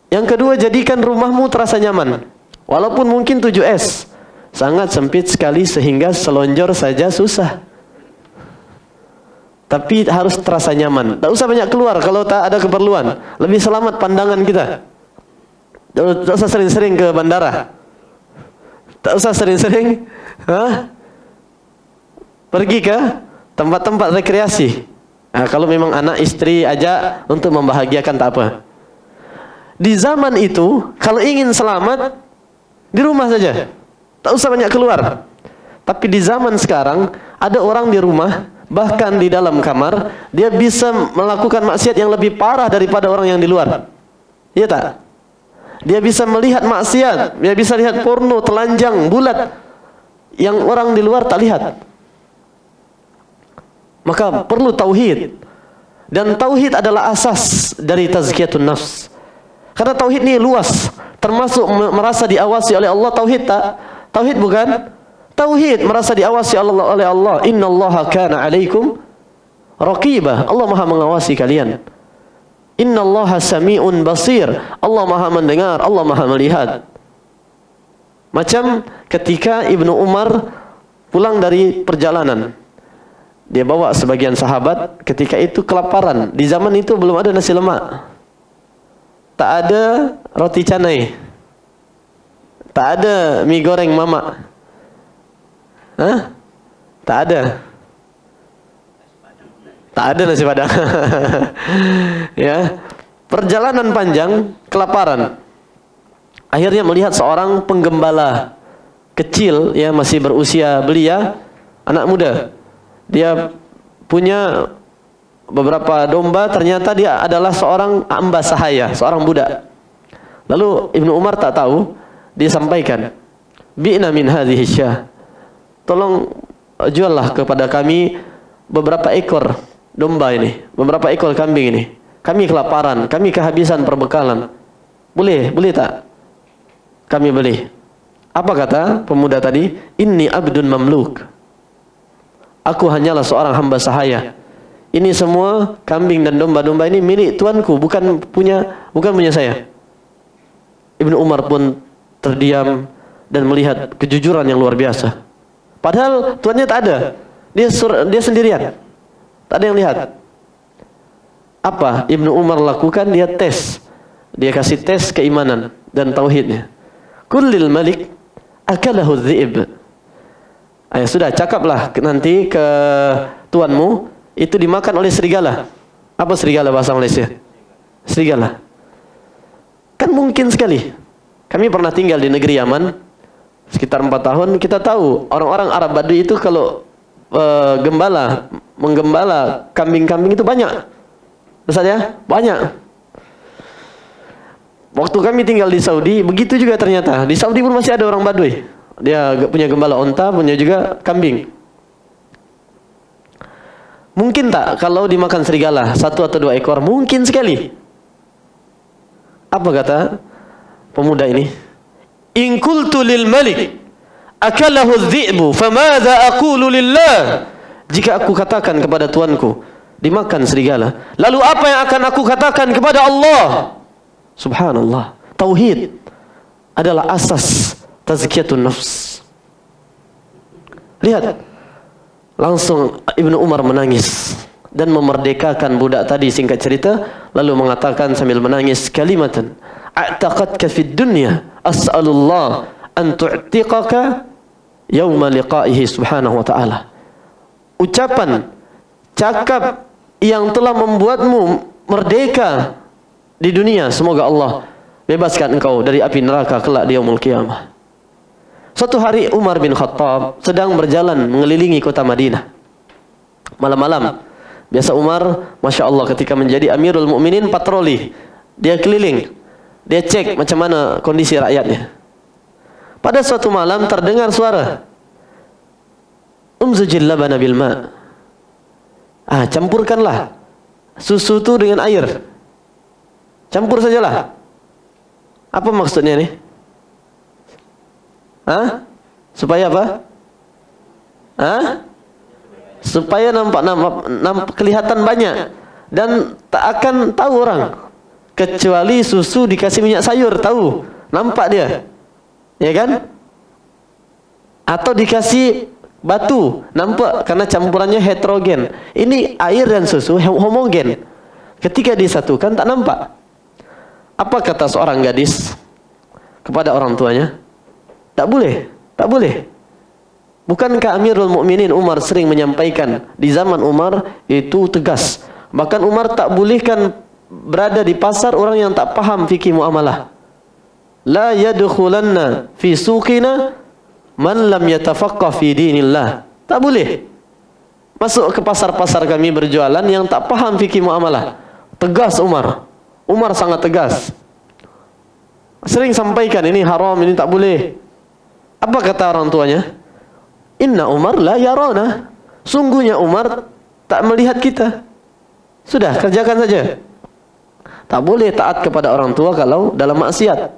Yang kedua, jadikan rumahmu terasa nyaman. Walaupun mungkin 7S sangat sempit sekali sehingga selonjor saja susah. tapi harus terasa nyaman. Tak usah banyak keluar kalau tak ada keperluan. Lebih selamat pandangan kita. Tak usah sering-sering ke bandara. Tak usah sering-sering pergi ke tempat-tempat rekreasi. Kalau memang anak istri ajak untuk membahagiakan tak apa. Di zaman itu kalau ingin selamat di rumah saja. Tak usah banyak keluar. Tapi di zaman sekarang ada orang di rumah, bahkan di dalam kamar, dia bisa melakukan maksiat yang lebih parah daripada orang yang di luar. Iya tak? Dia bisa melihat maksiat, dia bisa lihat porno telanjang bulat yang orang di luar tak lihat. Maka perlu tauhid. Dan tauhid adalah asas dari tazkiyatun nafs. Karena tauhid ini luas, termasuk merasa diawasi oleh Allah. Tauhid tak? Tauhid bukan? Tauhid merasa diawasi oleh Allah. Innallaha kana 'alaikum raqibah. Allah Maha mengawasi kalian. Innallaha sami'un basir. Allah Maha mendengar, Allah Maha melihat. Macam ketika Ibnu Umar pulang dari perjalanan. Dia bawa sebagian sahabat, ketika itu kelaparan. Di zaman itu belum ada nasi lemak. Tak ada roti canai. Tak ada mie goreng mamak. Tak ada. Tak ada nasi padang. Ya. Perjalanan panjang, kelaparan. Akhirnya melihat seorang penggembala kecil, ya, masih berusia belia, anak muda. Dia punya beberapa domba, ternyata dia adalah seorang hamba sahaya, seorang budak. Lalu Ibnu Umar tak tahu, dia sampaikan, "Bi'na min hadhihi syah." Tolong juallah kepada kami beberapa ekor domba ini, beberapa ekor kambing ini. Kami kelaparan, kami kehabisan perbekalan. Boleh, boleh tak? Kami beli. Apa kata pemuda tadi? Inni abdun mamluk. Aku hanyalah seorang hamba sahaya. Ini semua kambing dan domba-domba ini milik tuanku, bukan punya saya. Ibnu Umar pun terdiam dan melihat kejujuran yang luar biasa. Padahal tuannya tak ada. Dia sendirian. Tak ada yang lihat. Apa Ibnu Umar lakukan? Dia tes. Dia kasih tes keimanan dan tauhidnya. Kullil malik akalahu dhi'ib. Sudah, cakaplah nanti ke tuanmu, itu dimakan oleh serigala. Apa serigala bahasa Malaysia? Serigala. Kan mungkin sekali. Kami pernah tinggal di negeri Yaman sekitar 4 tahun, kita tahu orang-orang Arab Badui itu kalau menggembala kambing-kambing itu banyak. Ustaz ya? Banyak. Waktu kami tinggal di Saudi, begitu juga ternyata. Di Saudi pun masih ada orang Badui. Dia punya gembala onta, punya juga kambing. Mungkin tak kalau dimakan serigala 1 atau 2 ekor? Mungkin sekali. Apa kata pemuda ini? In qultu lil malik akalahu adh-dhi'bu famadha aqulu lillah. Jika aku katakan kepada tuanku dimakan serigala, lalu apa yang akan aku katakan kepada Allah? Subhanallah. Tauhid adalah asas tazkiyatun nafs. Lihat, langsung Ibnu Umar menangis dan memerdekakan budak tadi, singkat cerita, lalu mengatakan sambil menangis, kalimatan a'taqadka fid dunya as'alullah an tu'tiqaka yawma liqa'ihi subhanahu wa ta'ala. Ucapan, cakap yang telah membuatmu merdeka di dunia, semoga Allah bebaskan engkau dari api neraka kelak di yaumul qiyamah. Suatu hari Umar bin Khattab sedang berjalan mengelilingi kota Madinah. Malam-malam, biasa Umar, Masya Allah, ketika menjadi Amirul Mukminin, patroli. Dia keliling, dia cek macam mana kondisi rakyatnya. Pada suatu malam terdengar suara, umzujil labana bil ma'. Campurkanlah susu itu dengan air. Campur sajalah. Apa maksudnya nih? Supaya apa? Supaya nampak kelihatan banyak dan tak akan tahu orang, kecuali susu dikasih minyak sayur, tahu, nampak dia, ya kan? Atau dikasih Batu nampak karena campurannya heterogen. Ini air dan susu homogen. Ketika disatukan tak nampak. Apa kata seorang gadis kepada orang tuanya? Tak boleh, tak boleh. Bukankah Amirul Mukminin Umar sering menyampaikan di zaman Umar itu tegas. Bahkan Umar tak bolehkan berada di pasar orang yang tak paham fikih muamalah. La yadkhulanna fi suqina man lam yatafaqqah fi dinillah. Tak boleh masuk ke pasar-pasar kami berjualan yang tak paham fikih muamalah. Tegas Umar. Umar sangat tegas. Sering sampaikan ini haram, ini tak boleh. Apa kata orang tuanya? Inna Umar la yarana. Sungguhnya Umar tak melihat kita. Sudah, kerjakan saja. Tak boleh taat kepada orang tua kalau dalam maksiat.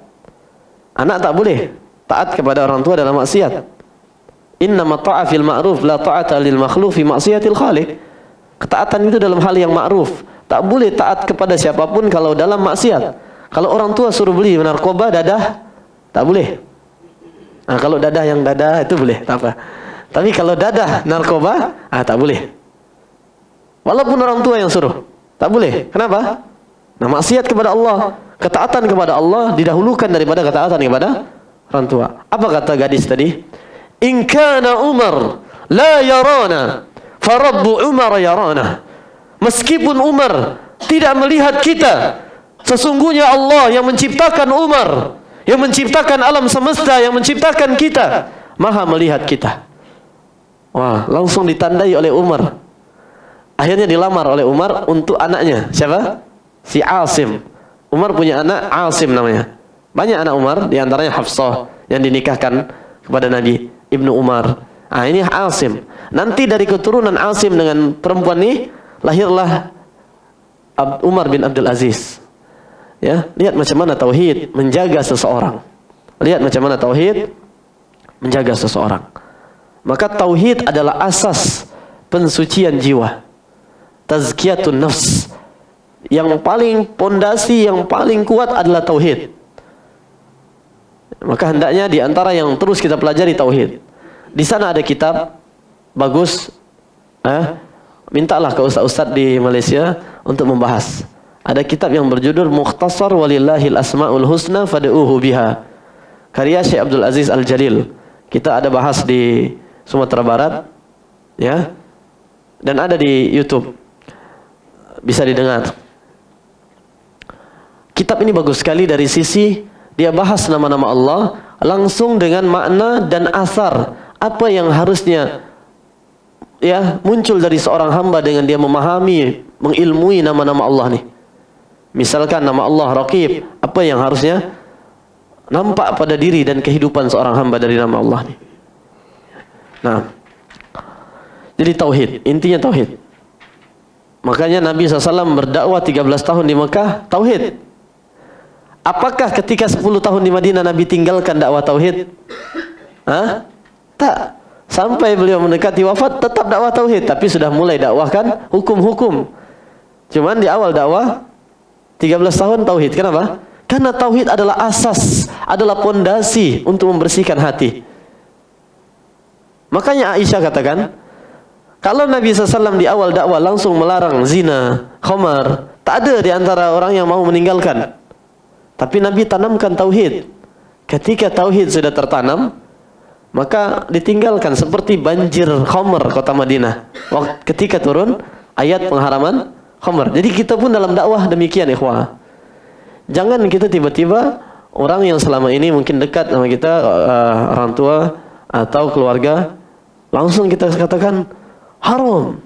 Anak tak boleh taat kepada orang tua dalam maksiat. Innama ta'a fil ma'ruf la ta'ata lil makhluq fi maksiatil khaliq. Ketaatan itu dalam hal yang ma'ruf. Tak boleh taat kepada siapapun kalau dalam maksiat. Kalau orang tua suruh beli narkoba dadah, tak boleh. Nah, kalau dadah yang dadah itu boleh, tak apa. Tapi kalau dadah narkoba, tak boleh. Walaupun orang tua yang suruh, tak boleh. Kenapa? Nah, maksiat kepada Allah, ketaatan kepada Allah didahulukan daripada ketaatan kepada orang tua. Apa kata gadis tadi? In kana Umar la yarana, fa Rabbu Umar yarana. Meskipun Umar tidak melihat kita, sesungguhnya Allah yang menciptakan Umar, yang menciptakan alam semesta, yang menciptakan kita, Maha melihat kita. Wah, langsung ditandai oleh Umar. Akhirnya dilamar oleh Umar untuk anaknya. Siapa? Si Asim. Umar punya anak Asim namanya. Banyak anak Umar, diantaranya Hafsah yang dinikahkan kepada Nabi, Ibnu Umar. Ini Asim. Nanti dari keturunan Asim dengan perempuan ini lahirlah Umar bin Abdul Aziz. Ya, lihat macam mana tauhid menjaga seseorang. Lihat macam mana tauhid menjaga seseorang. Maka tauhid adalah asas pensucian jiwa. Tazkiyatun nafs. Yang paling pondasi, yang paling kuat adalah tauhid. Maka hendaknya di antara yang terus kita pelajari tauhid. Di sana ada kitab bagus. Mintalah ke ustaz-ustaz di Malaysia untuk membahas. Ada kitab yang berjudul Mukhtasar Walillahil Asmaul Husna Fad'uhu Biha. Karya Syekh Abdul Aziz Al-Jalil. Kita ada bahas di Sumatera Barat, ya. Dan ada di YouTube. Bisa didengar. Kitab ini bagus sekali dari sisi dia bahas nama-nama Allah langsung dengan makna dan asar apa yang harusnya muncul dari seorang hamba dengan dia memahami, mengilmui nama-nama Allah nih. Misalkan nama Allah Raqib, apa yang harusnya nampak pada diri dan kehidupan seorang hamba dari nama Allah nih. Nah, jadi tauhid, intinya tauhid. Makanya Nabi SAW berdakwah 13 tahun di Mekah, tauhid. Apakah ketika 10 tahun di Madinah Nabi tinggalkan dakwah tauhid? Tak. Sampai beliau mendekati wafat tetap dakwah tauhid, tapi sudah mulai dakwahkan hukum-hukum. Cuman di awal dakwah 13 tahun tauhid. Kenapa? Karena tauhid adalah asas, adalah pondasi untuk membersihkan hati. Makanya Aisyah katakan, kalau Nabi SAW di awal dakwah langsung melarang zina, khamar, tak ada di antara orang yang mau meninggalkan. Tapi Nabi tanamkan tauhid. Ketika tauhid sudah tertanam, maka ditinggalkan seperti banjir khamar kota Madinah. Ketika turun ayat pengharaman khamar. Jadi kita pun dalam dakwah demikian, ikhwah. Jangan kita tiba-tiba orang yang selama ini mungkin dekat sama kita, orang tua atau keluarga, langsung kita katakan haram.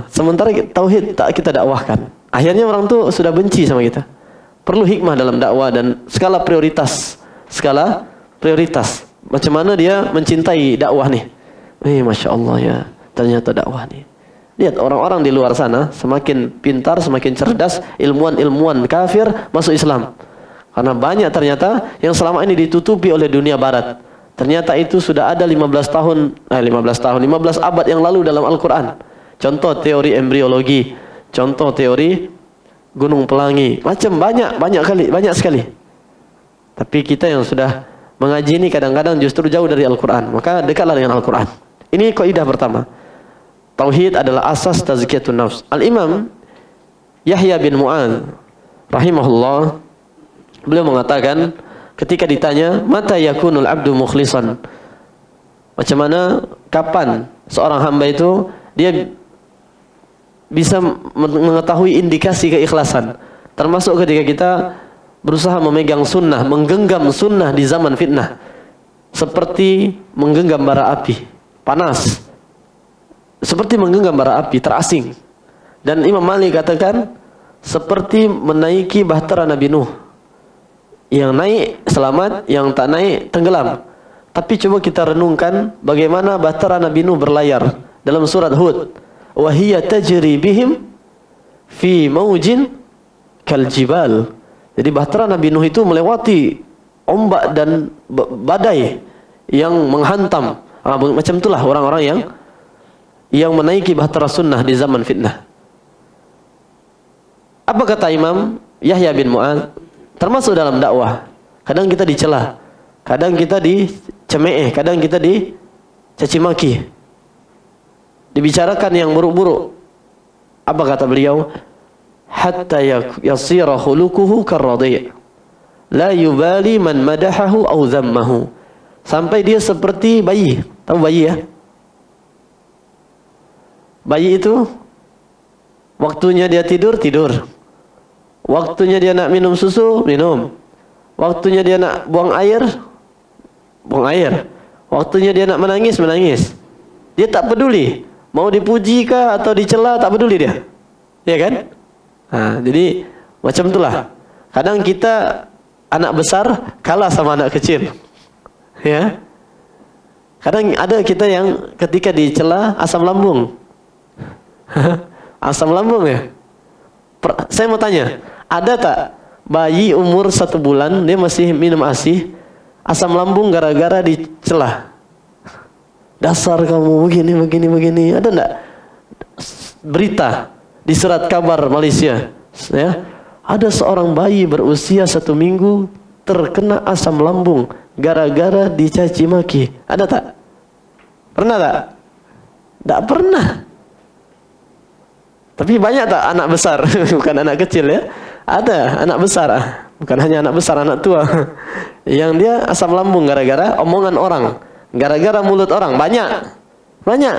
Sementara tauhid tak kita dakwahkan. Akhirnya orang tu sudah benci sama kita. Perlu hikmah dalam dakwah dan skala prioritas. Skala prioritas. Macam mana dia mencintai dakwah nih. Masya Allah ya, ternyata dakwah nih. Lihat orang-orang di luar sana semakin pintar, semakin cerdas, ilmuwan-ilmuwan kafir masuk Islam. Karena banyak ternyata yang selama ini ditutupi oleh dunia barat. Ternyata itu sudah ada 15 abad yang lalu dalam Al-Quran. Contoh teori embriologi, contoh teori gunung pelangi, macam banyak sekali. Tapi kita yang sudah Mengaji ini kadang-kadang justru jauh dari Al-Quran. Maka dekatlah dengan Al-Quran. Ini kaidah pertama. Tauhid adalah asas tazkiyatun nafs. Al-Imam Yahya bin Mu'adz rahimahullah, beliau mengatakan ketika ditanya, mata yakunul abdu mukhlisan, macam mana, kapan seorang hamba itu dia bisa mengetahui indikasi keikhlasan, termasuk ketika kita berusaha memegang sunnah, menggenggam sunnah di zaman fitnah, seperti menggenggam bara api panas, seperti menggenggam bara api terasing. Dan Imam Malik katakan seperti menaiki bahtera Nabi Nuh, yang naik selamat, yang tak naik tenggelam. Tapi coba kita renungkan bagaimana bahtera Nabi Nuh berlayar dalam surat Hud, wa hiya tajri bihim fi maujin kal jibal. Jadi bahtera Nabi Nuh itu melewati ombak dan badai yang menghantam. Macam itulah orang-orang yang menaiki bahtera sunnah di zaman fitnah. Apa kata Imam Yahya bin Mu'adz? Termasuk dalam dakwah, kadang kita dicela, kadang kita dicemooh, kadang kita dicaci maki, dibicarakan yang buruk-buruk. Apa kata beliau? Hatta yasira khuluquhu karradhi' la yubali man madahahu aw dhammahu. Sampai dia seperti bayi. Tahu bayi ya? Bayi itu waktunya dia tidur, tidur. Waktunya dia nak minum susu, minum. Waktunya dia nak buang air, buang air. Waktunya dia nak menangis, menangis. Dia tak peduli mau dipuji kah atau dicela, tak peduli dia. Ya kan? Jadi macam itulah. Kadang kita anak besar kalah sama anak kecil. Ya. Kadang ada kita yang ketika dicela asam lambung. Asam lambung ya. Saya mau tanya, ada tak bayi umur 1 bulan dia masih minum ASI, asam lambung gara-gara dicela? Dasar kamu begini, begini, begini. Ada enggak berita di surat kabar Malaysia, ya, ada seorang bayi berusia 1 minggu terkena asam lambung gara-gara dicaci maki? Ada tak? Pernah tak? Tak pernah. Tapi banyak tak anak besar, bukan anak kecil ya? Ada anak besar, bukan hanya anak besar, anak tua, yang dia asam lambung gara-gara omongan orang, gara-gara mulut orang. Banyak, banyak.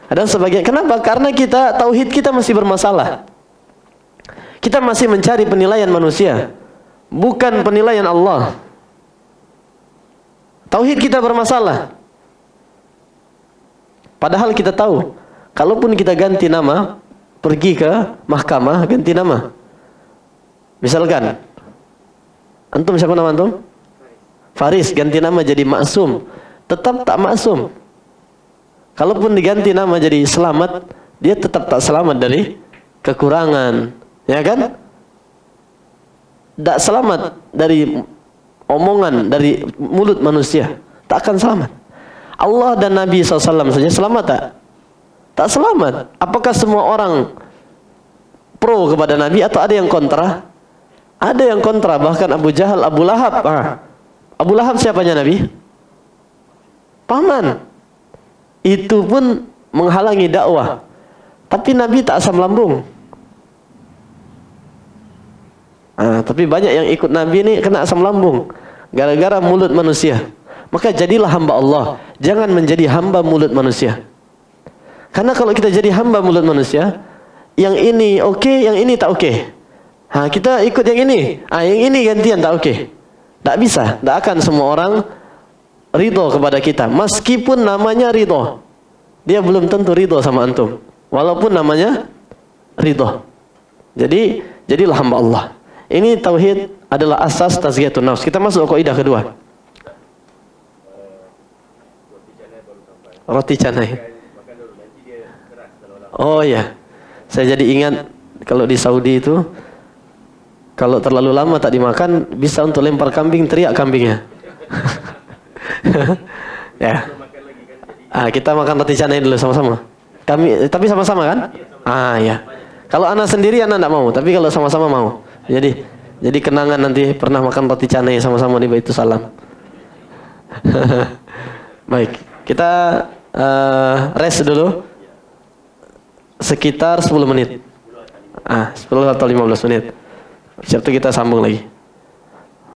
Ada sebagian. Kenapa? Karena kita tauhid kita masih bermasalah. Kita masih mencari penilaian manusia, bukan penilaian Allah. Tauhid kita bermasalah. Padahal kita tahu, kalaupun kita ganti nama, pergi ke mahkamah ganti nama. Misalkan, antum siapa nama antum? Faris, ganti nama jadi Maksum, tetap tak maksum. Kalaupun diganti nama jadi Selamat, dia tetap tak selamat dari kekurangan, ya kan? Tak selamat dari omongan, dari mulut manusia, tak akan selamat. Allah dan Nabi SAW saja selamat tak? Tak selamat. Apakah semua orang pro kepada Nabi atau ada yang kontra? Ada yang kontra, bahkan Abu Jahal, Abu Lahab. Abu Lahab siapanya Nabi? Paman. Itu pun menghalangi dakwah. Tapi Nabi tak asam lambung. Tapi banyak yang ikut Nabi ini kena asam lambung gara-gara mulut manusia. Maka jadilah hamba Allah, jangan menjadi hamba mulut manusia. Karena kalau kita jadi hamba mulut manusia, yang ini oke, yang ini tak oke. Kita ikut yang ini, yang ini gantian tak oke. Tak bisa, tak akan semua orang ridho kepada kita. Meskipun namanya ridho, dia belum tentu ridho sama antum, walaupun namanya ridho. Jadi, jadilah hamba Allah. Ini tauhid adalah asas tazkiyatun nafs. Kita masuk ke kaidah kedua. Roti canai. Oh ya, saya jadi ingat kalau di Saudi itu, kalau terlalu lama tak dimakan, bisa untuk lempar kambing, teriak kambingnya. Ya. Kita makan roti canai dulu sama-sama. Tapi sama-sama kan? Ya. Kalau anak sendiri anak tidak mau, tapi kalau sama-sama mau. Jadi kenangan nanti pernah makan roti canai sama-sama di Baitul Salam. Baik, kita rest dulu sekitar 10 menit. 10 atau 15 menit. Siap itu kita sambung lagi.